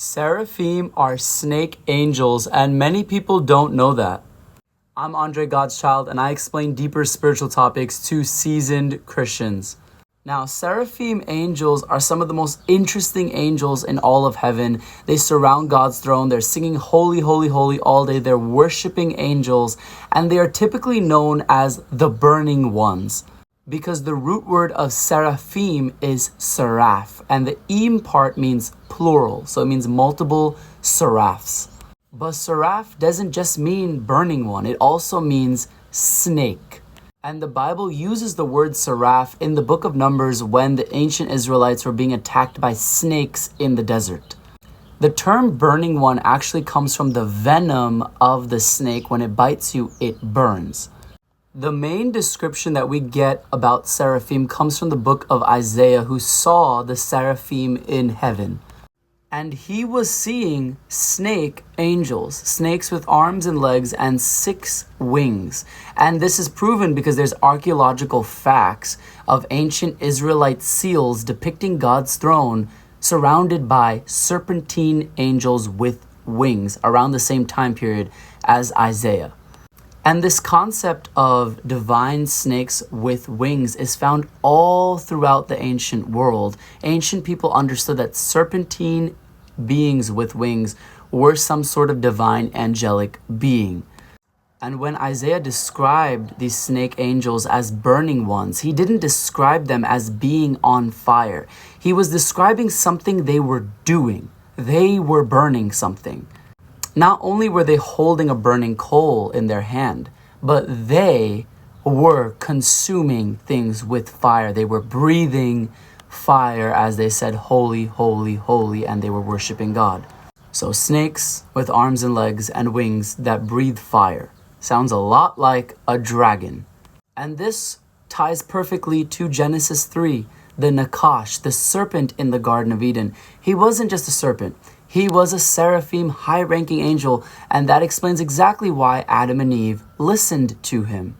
Seraphim are snake angels, and many people don't know that. I'm Andre, God's child, and I explain deeper spiritual topics to seasoned Christians. Now, seraphim angels are some of the most interesting angels in all of heaven. They surround God's throne. They're singing holy, holy, holy all day. They're worshiping angels, and they are typically known as the burning ones, because the root word of seraphim is seraph, and the im part means plural, so it means multiple seraphs. But seraph doesn't just mean burning one, it also means snake. And the Bible uses the word seraph in the book of Numbers when the ancient Israelites were being attacked by snakes in the desert. The term burning one actually comes from the venom of the snake. When it bites you, it burns. The main description that we get about seraphim comes from the book of Isaiah, who saw the seraphim in heaven. And he was seeing snake angels, snakes with arms and legs and 6 wings. And this is proven because there's archaeological facts of ancient Israelite seals depicting God's throne surrounded by serpentine angels with wings around the same time period as Isaiah. And this concept of divine snakes with wings is found all throughout the ancient world. Ancient people understood that serpentine beings with wings were some sort of divine angelic being. And when Isaiah described these snake angels as burning ones, he didn't describe them as being on fire. He was describing something they were doing. They were burning something. Not only were they holding a burning coal in their hand, but they were consuming things with fire. They were breathing fire as they said, holy, holy, holy, and they were worshiping God. So snakes with arms and legs and wings that breathe fire. Sounds a lot like a dragon. And this ties perfectly to Genesis 3, the Nakash, the serpent in the Garden of Eden. He wasn't just a serpent. He was a seraphim, high-ranking angel, and that explains exactly why Adam and Eve listened to him.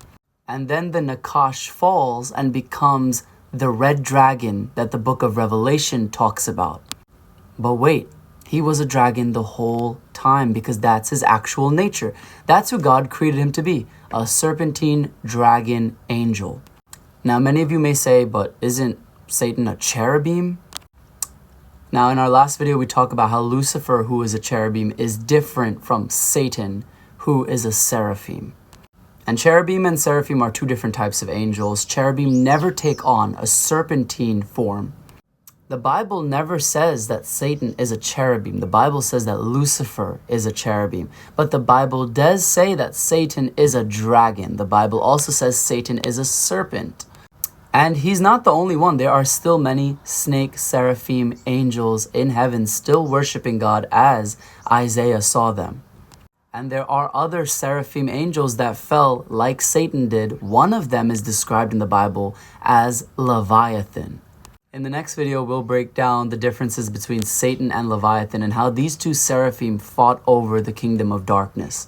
And then the Nakash falls and becomes the red dragon that the book of Revelation talks about. But wait, he was a dragon the whole time because that's his actual nature. That's who God created him to be, a serpentine dragon angel. Now, many of you may say, but isn't Satan a cherubim? Now, in our last video, we talked about how Lucifer, who is a cherubim, is different from Satan, who is a seraphim. And cherubim and seraphim are 2 different types of angels. Cherubim never take on a serpentine form. The Bible never says that Satan is a cherubim. The Bible says that Lucifer is a cherubim. But the Bible does say that Satan is a dragon. The Bible also says Satan is a serpent. And he's not the only one. There are still many snake seraphim angels in heaven still worshiping God as Isaiah saw them. And there are other seraphim angels that fell like Satan did. One of them is described in the Bible as Leviathan. In the next video, we'll break down the differences between Satan and Leviathan and how these 2 seraphim fought over the kingdom of darkness.